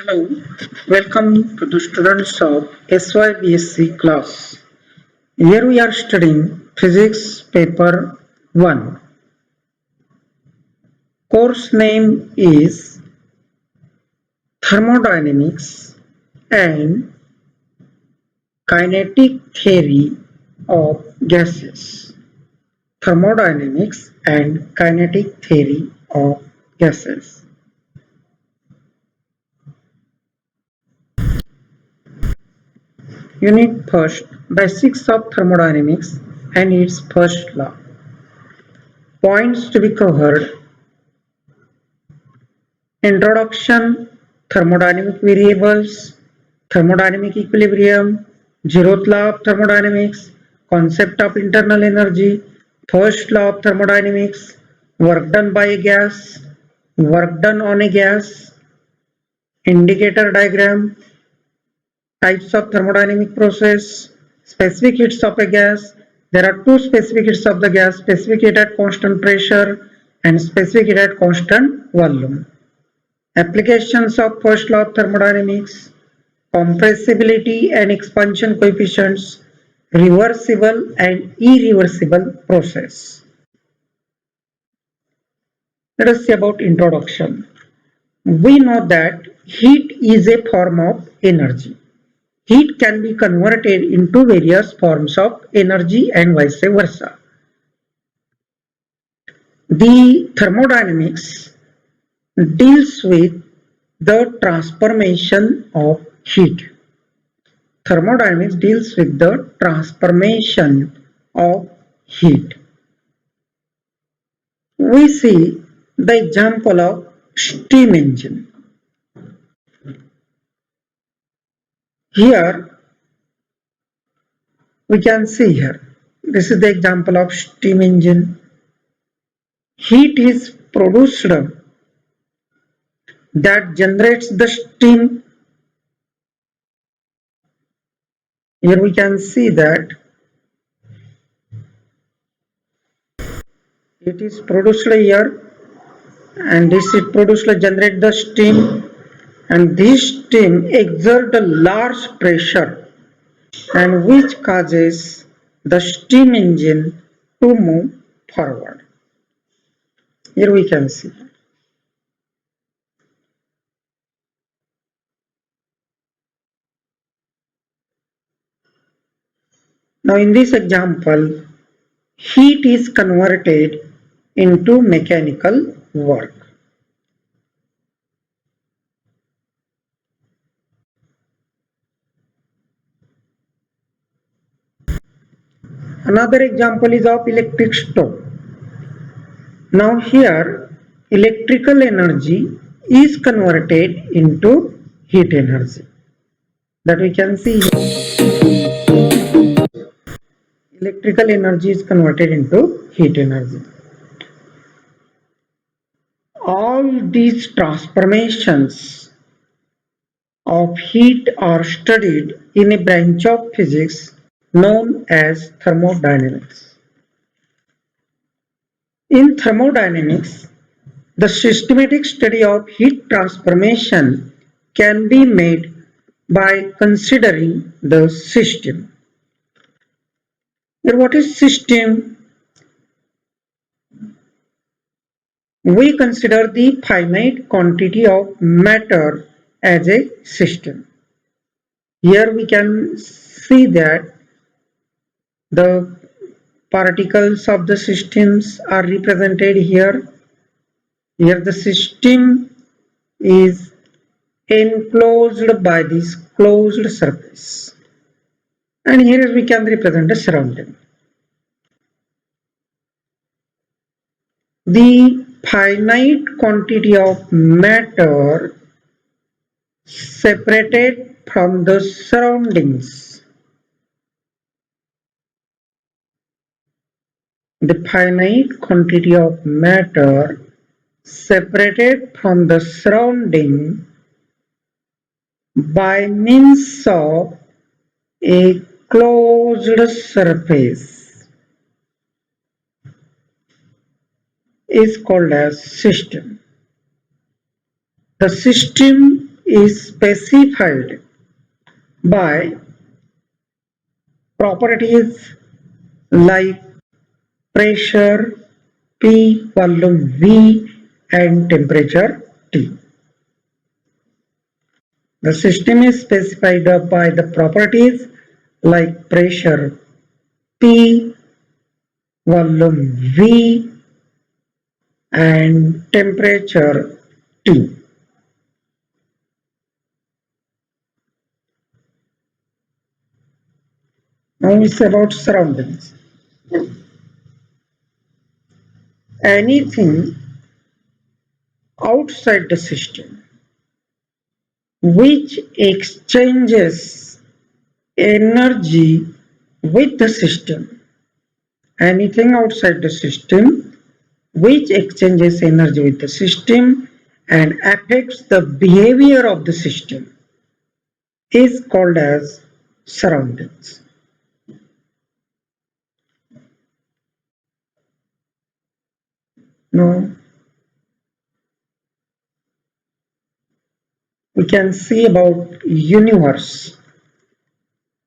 Hello, welcome to the students of SYBSC class. Here we are studying Physics Paper 1. Course name is Thermodynamics and Kinetic Theory of Gases. Thermodynamics and Kinetic Theory of Gases. Unit first, Basics of Thermodynamics and its first law. Points to be covered: Introduction, thermodynamic variables, thermodynamic equilibrium, zeroth law of thermodynamics, concept of internal energy, first law of thermodynamics, work done by a gas, work done on a gas, indicator diagram, types of thermodynamic process, specific heats of a gas. There are two specific heats of the gas: specific heat at constant pressure and specific heat at constant volume. Applications of first law of thermodynamics: compressibility and expansion coefficients, reversible and irreversible process. Let us see about introduction. We know that heat is a form of energy. Heat can be converted into various forms of energy and vice versa. The thermodynamics deals with the transformation of heat. Thermodynamics deals with the transformation of heat. We see the example of steam engine. Here we can see here. This is the example of steam engine. Heat is produced that generates the steam. Here we can see that it is produced here, and this is produced to generate the steam, and this steam exert a large pressure and which causes the steam engine to move forward. Here we can see. Now in this example, heat is converted into mechanical work. Another example is of electric stove. Now here electrical energy is converted into heat energy, that we can see here. Electrical energy is converted into heat energy. All these transformations of heat are studied in a branch of physics known as thermodynamics. In thermodynamics, the systematic study of heat transformation can be made by considering the system. Here, what is system? We consider the finite quantity of matter as a system. Here we can see that the particles of the systems are represented here. Here the system is enclosed by this closed surface, and here we can represent the surrounding. The finite quantity of matter separated from the surroundings. The finite quantity of matter separated from the surrounding by means of a closed surface is called as system. The system is specified by properties like pressure P, volume V, and temperature T. The system is specified by the properties like pressure P, volume V, and temperature T. Now it's about surroundings. Anything outside the system which exchanges energy with the system. Anything outside the system which exchanges energy with the system and affects the behavior of the system is called as surroundings. Now we can see about universe.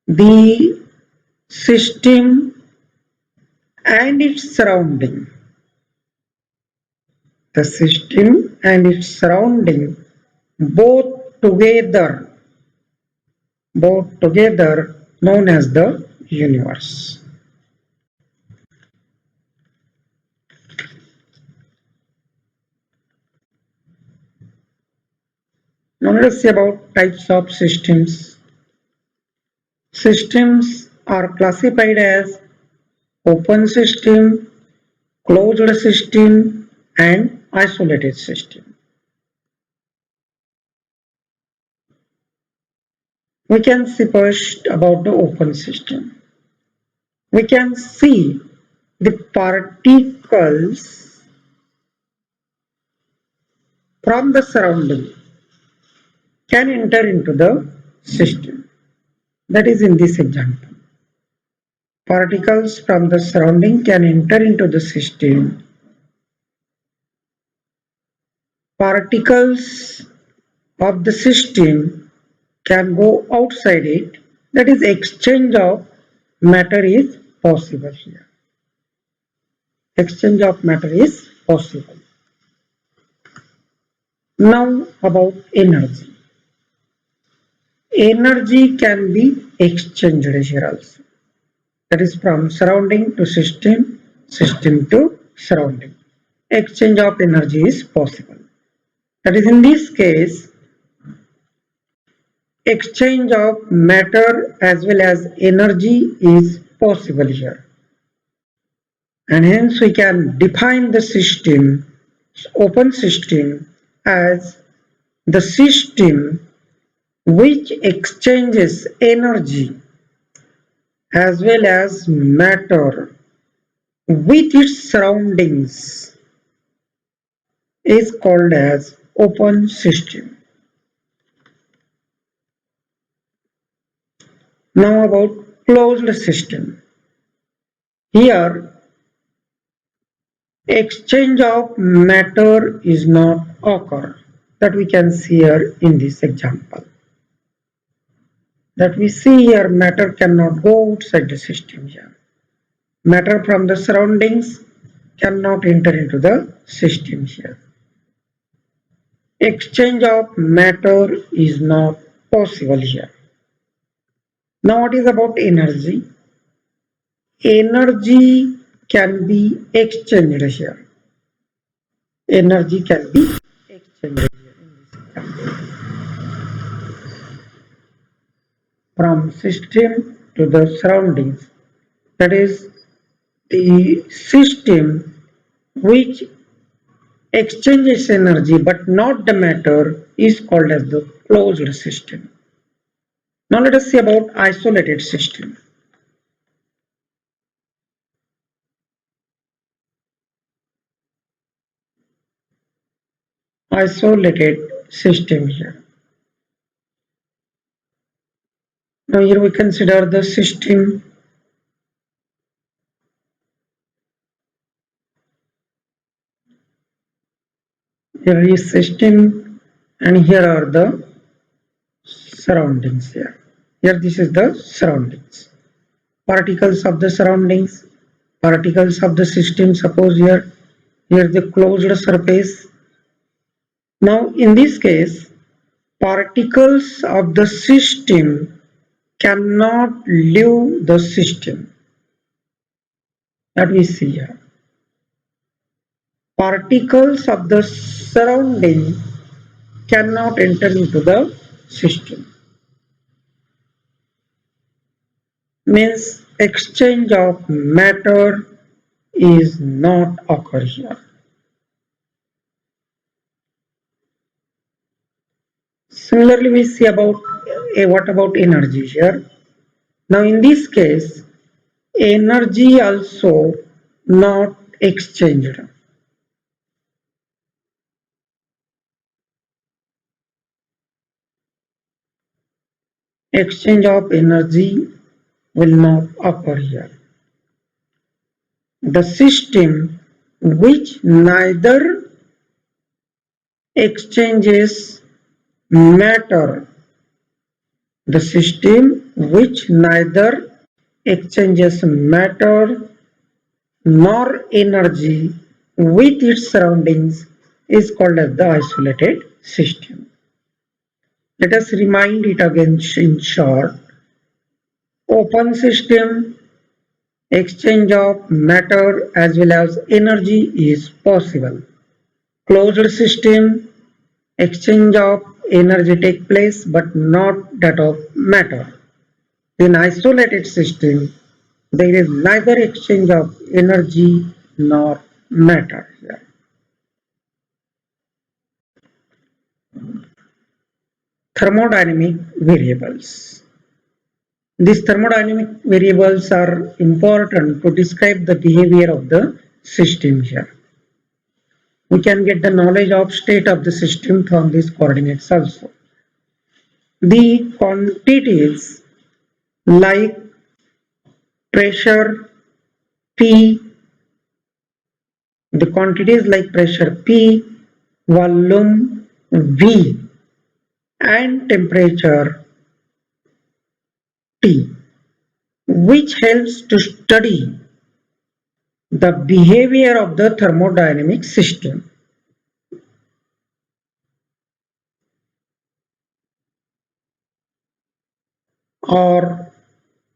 The system and its surrounding. The system and its surrounding both together known as the universe. Now let us see about types of systems. Systems are classified as open system, closed system, and isolated system. We can see first about the open system. We can see the particles from the surrounding can enter into the system. That is in this example. Particles from the surrounding can enter into the system. Particles of the system can go outside it. That is, exchange of matter is possible here. Exchange of matter is possible. Now about energy. Energy can be exchanged here also. That is from surrounding to system, system to surrounding. Exchange of energy is possible. That is in this case, exchange of matter as well as energy is possible here. And hence we can define the system, open system, as the system which exchanges energy as well as matter with its surroundings is called as open system. Now about closed system. Here exchange of matter is not occur, that we can see here in this example. That we see here matter cannot go outside the system here. Matter from the surroundings cannot enter into the system here. Exchange of matter is not possible here. Now what is about energy? Energy can be exchanged here. Energy can be exchanged here from system to the surroundings. That is, the system which exchanges energy but not the matter is called as the closed system. Now let us see about isolated system. Isolated system here. Now here we consider the system. Here is system and here are the surroundings here. Here this is the surroundings. Particles of the surroundings, particles of the system. Suppose here the closed surface. Now in this case, particles of the system cannot leave the system. That we see here. Particles of the surrounding cannot enter into the system. Means exchange of matter is not occur here. Similarly, we see about what about energy here. Now in this case, energy also not exchanged. Exchange of energy will not occur here. The system which neither exchanges matter, the system which neither exchanges matter nor energy with its surroundings is called as the isolated system. Let us remind it again in short. Open system, exchange of matter as well as energy is possible. Closed system, exchange of energy take place but not that of matter. In isolated system, there is neither exchange of energy nor matter here. Thermodynamic variables. These thermodynamic variables are important to describe the behavior of the system here. We can get the knowledge of state of the system from these coordinates also. The quantities like pressure P, the quantities like pressure P, volume V and temperature T, which helps to study the behavior of the thermodynamic system. Or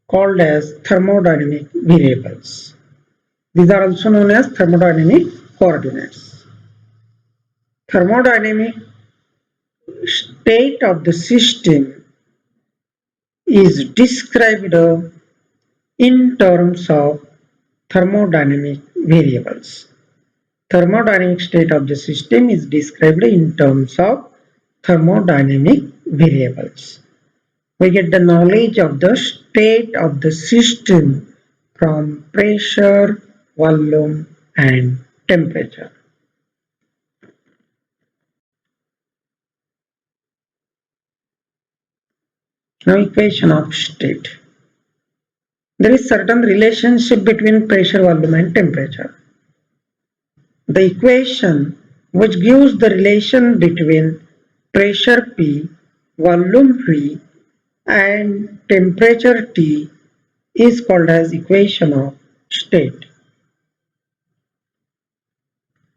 called as thermodynamic variables. These are also known as thermodynamic coordinates. Thermodynamic state of the system is described in terms of thermodynamic variables. Thermodynamic state of the system is described in terms of thermodynamic variables. We get the knowledge of the state of the system from pressure, volume and temperature. Now equation of state. There is certain relationship between pressure, volume and temperature. The equation which gives the relation between pressure P, volume V and temperature T is called as equation of state.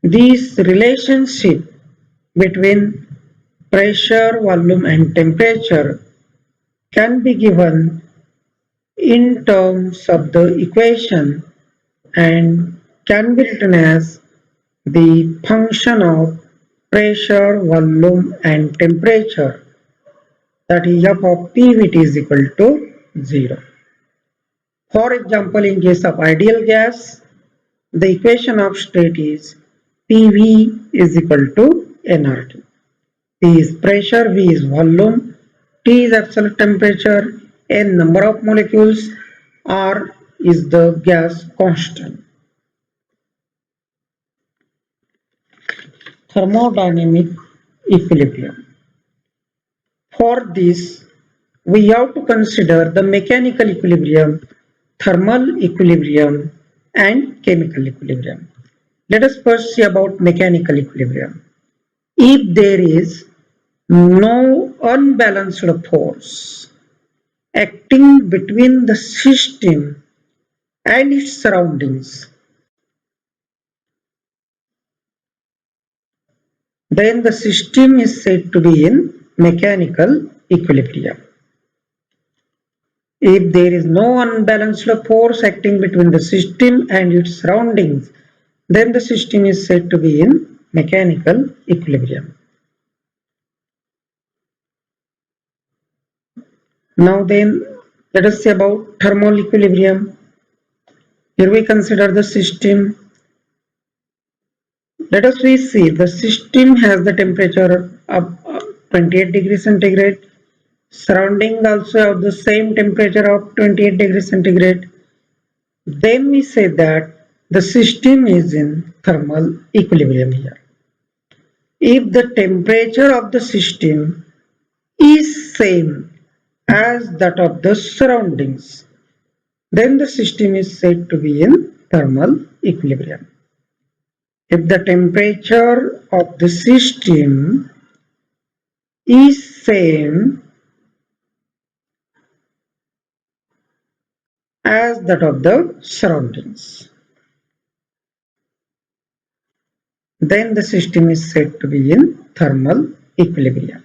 This relationship between pressure, volume and temperature can be given in terms of the equation and can be written as the function of pressure, volume and temperature, that is f of Pvt is equal to 0. For example, in case of ideal gas, the equation of state is Pv is equal to nRT. P is pressure, V is volume, T is absolute temperature, N number of molecules, R is the gas constant. Thermodynamic equilibrium. For this, we have to consider the mechanical equilibrium, thermal equilibrium and chemical equilibrium. Let us first see about mechanical equilibrium. If there is no unbalanced force acting between the system and its surroundings, then the system is said to be in mechanical equilibrium. If there is no unbalanced force acting between the system and its surroundings, then the system is said to be in mechanical equilibrium. Now then, let us see about thermal equilibrium. Here we consider the system. Let us see the system has the temperature of 28 degrees centigrade. Surrounding also have the same temperature of 28 degrees centigrade. Then we say that the system is in thermal equilibrium here. If the temperature of the system is same as that of the surroundings, then the system is said to be in thermal equilibrium. If the temperature of the system is same as that of the surroundings, then the system is said to be in thermal equilibrium.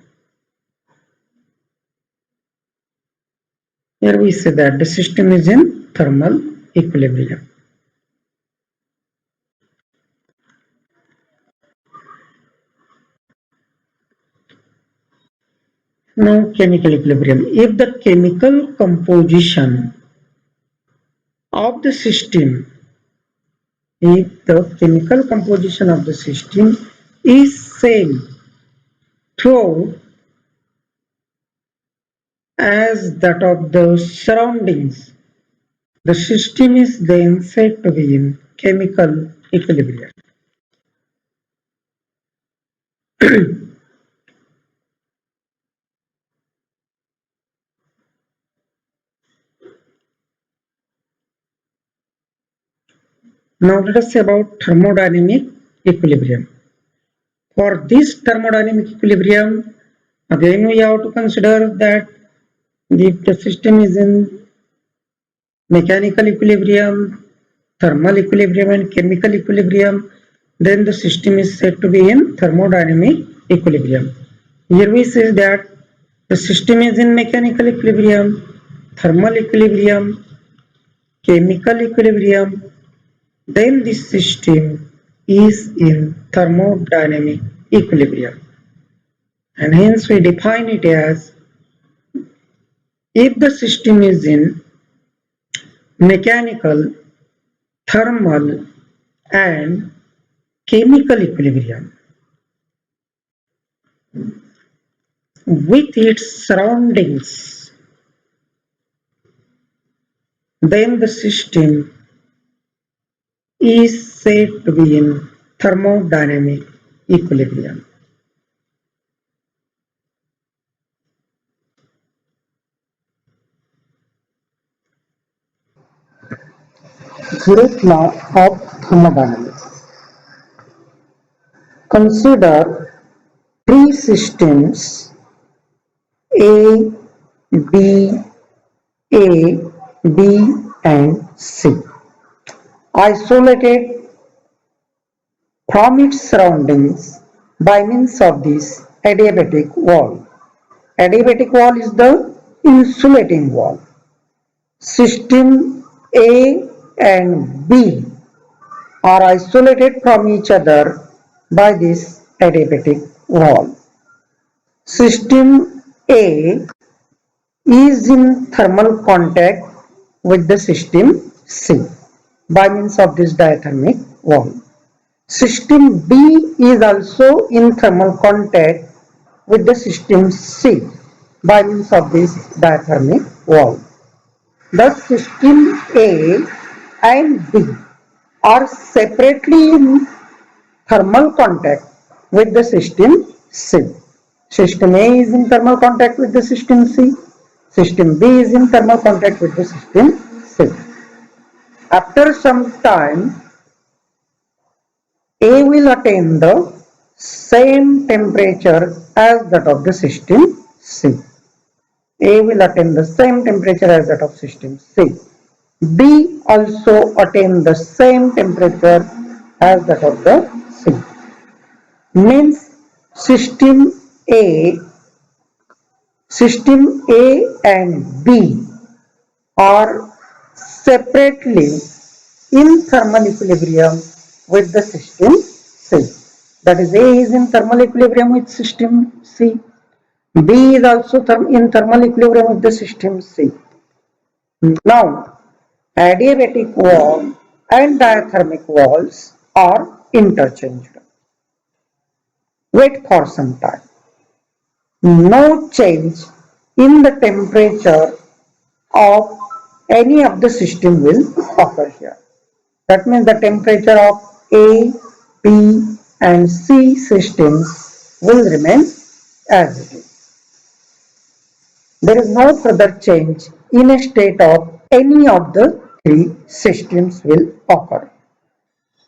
Here we say that the system is in thermal equilibrium. Now chemical equilibrium. If the chemical composition of the system, if the chemical composition of the system is same throughout as that of the surroundings, the system is then said to be in chemical equilibrium. Now let us say about thermodynamic equilibrium. For this thermodynamic equilibrium, again we have to consider that if the system is in mechanical equilibrium, thermal equilibrium and chemical equilibrium, then the system is said to be in thermodynamic equilibrium. Here we say that the system is in mechanical equilibrium, thermal equilibrium, chemical equilibrium, then this system is in thermodynamic equilibrium. And hence we define it as, if the system is in mechanical, thermal and chemical equilibrium with its surroundings, then the system is said to be in thermodynamic equilibrium. Zeroth law of thermodynamics. Consider three systems A, B, A, B and C, isolated from its surroundings by means of this adiabatic wall. Adiabatic wall is the insulating wall. System A and B are isolated from each other by this adiabatic wall. System A is in thermal contact with the system C by means of this diathermic wall. System B is also in thermal contact with the system C by means of this diathermic wall. Thus system A and B are separately in thermal contact with the system C. System A is in thermal contact with the system C. System B is in thermal contact with the system C. After some time, A will attain the same temperature as that of the system C. A will attain the same temperature as that of system C. B also attain the same temperature as that of the C. Means system A, system A and B are separately in thermal equilibrium with the system C. That is, A is in thermal equilibrium with system C. B is also in thermal equilibrium with the system C. Now, adiabatic wall and diathermic walls are interchanged. Wait for some time. No change in the temperature of any of the system will occur here. That means the temperature of A, B and C systems will remain as it is. There is no further change in a state of any of the three systems will occur.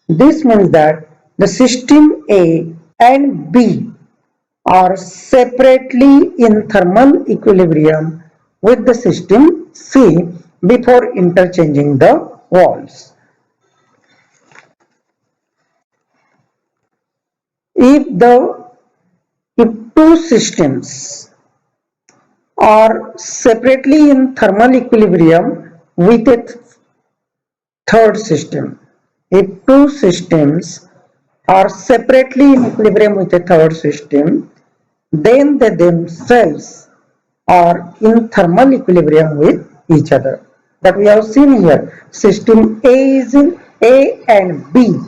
This means that the system A and B are separately in thermal equilibrium with the system C before interchanging the walls. If two systems are separately in thermal equilibrium with a third system, if two systems are separately in equilibrium with a third system, then they themselves are in thermal equilibrium with each other. That we have seen here. System A and B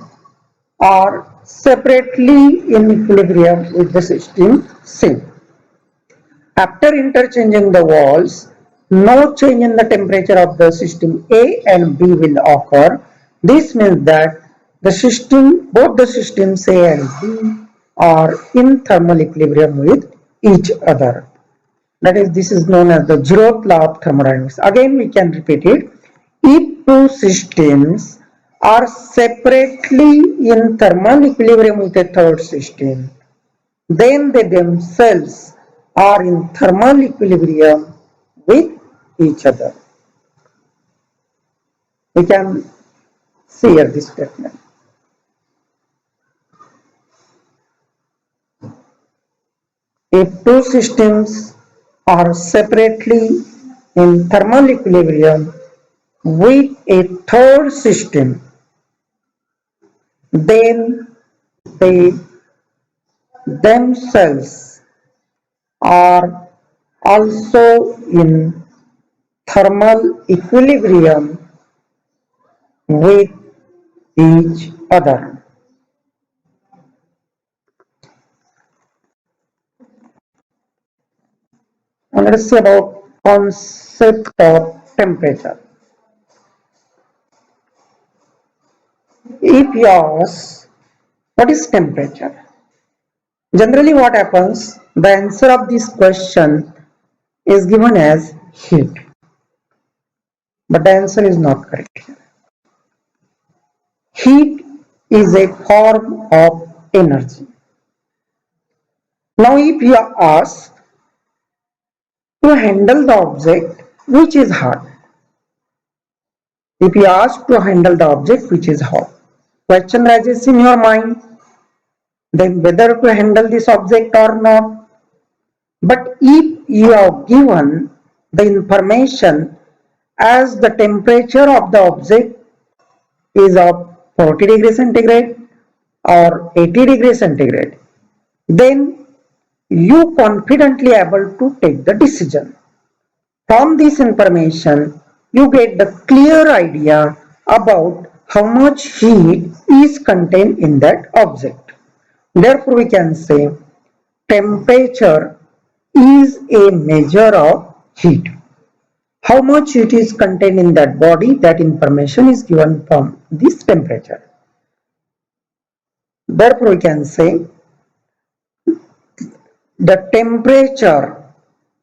are separately in equilibrium with the system C. After interchanging the walls, no change in the temperature of the system A and B will occur. This means that both the systems A and B are in thermal equilibrium with each other. That is, this is known as the zeroth law of thermodynamics. Again, we can repeat it. If two systems are separately in thermal equilibrium with a third system, then they themselves are in thermal equilibrium with each other. We can see here this statement. If two systems are separately in thermal equilibrium with a third system, then they themselves are also in thermal equilibrium with each other. And let us see about concept of temperature. If you ask what is temperature, generally what happens, the answer of this question is given as heat, but the answer is not correct. Heat is a form of energy. Now if you are asked to handle the object which is hot, if you are asked to handle the object which is hot, question rises in your mind, then whether to handle this object or not. But if you are given the information as the temperature of the object is of 40 degrees centigrade or 80 degrees centigrade, then you confidently able to take the decision. From this information, you get the clear idea about how much heat is contained in that object. Therefore, we can say temperature is a measure of heat. How much heat is contained in that body, that information is given from this temperature. Therefore, we can say the temperature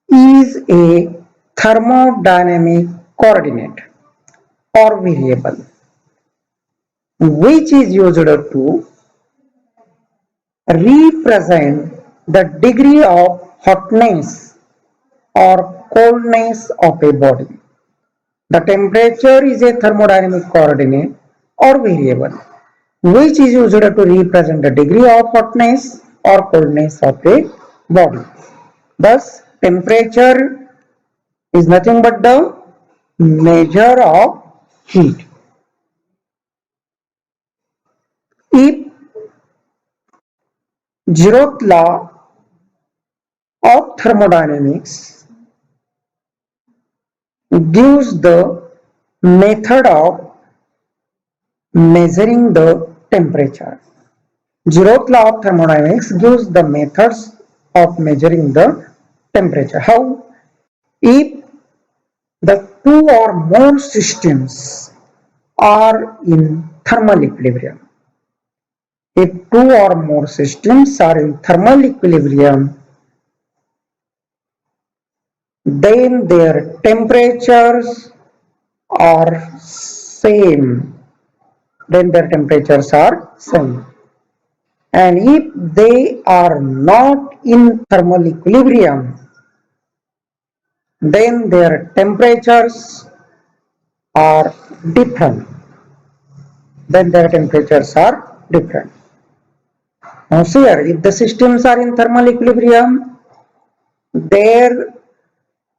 is a thermodynamic coordinate or variable which is used to represent the degree of hotness or coldness of a body. The temperature is a thermodynamic coordinate or variable which is used to represent the degree of hotness or coldness of a body. Thus, temperature is nothing but the measure of heat. If zeroth law of thermodynamics gives the method of measuring the temperature. Zeroth law of thermodynamics gives the methods of measuring the temperature. How? If the two or more systems are in thermal equilibrium. If two or more systems are in thermal equilibrium, then their temperatures are same. Then their temperatures are same. And if they are not in thermal equilibrium, then their temperatures are different. Then their temperatures are different. Now see here, if the systems are in thermal equilibrium, there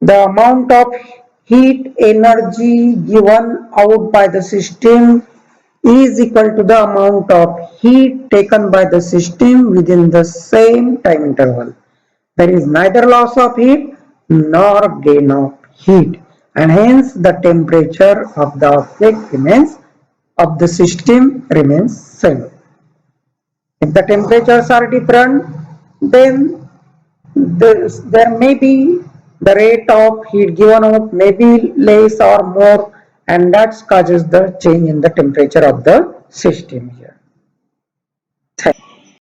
the amount of heat energy given out by the system is equal to the amount of heat taken by the system within the same time interval. There is neither loss of heat nor gain of heat, and hence the temperature of the object remains of the system remains same. If the temperatures are different, then there may be the rate of heat given out may be less or more, and that causes the change in the temperature of the system here.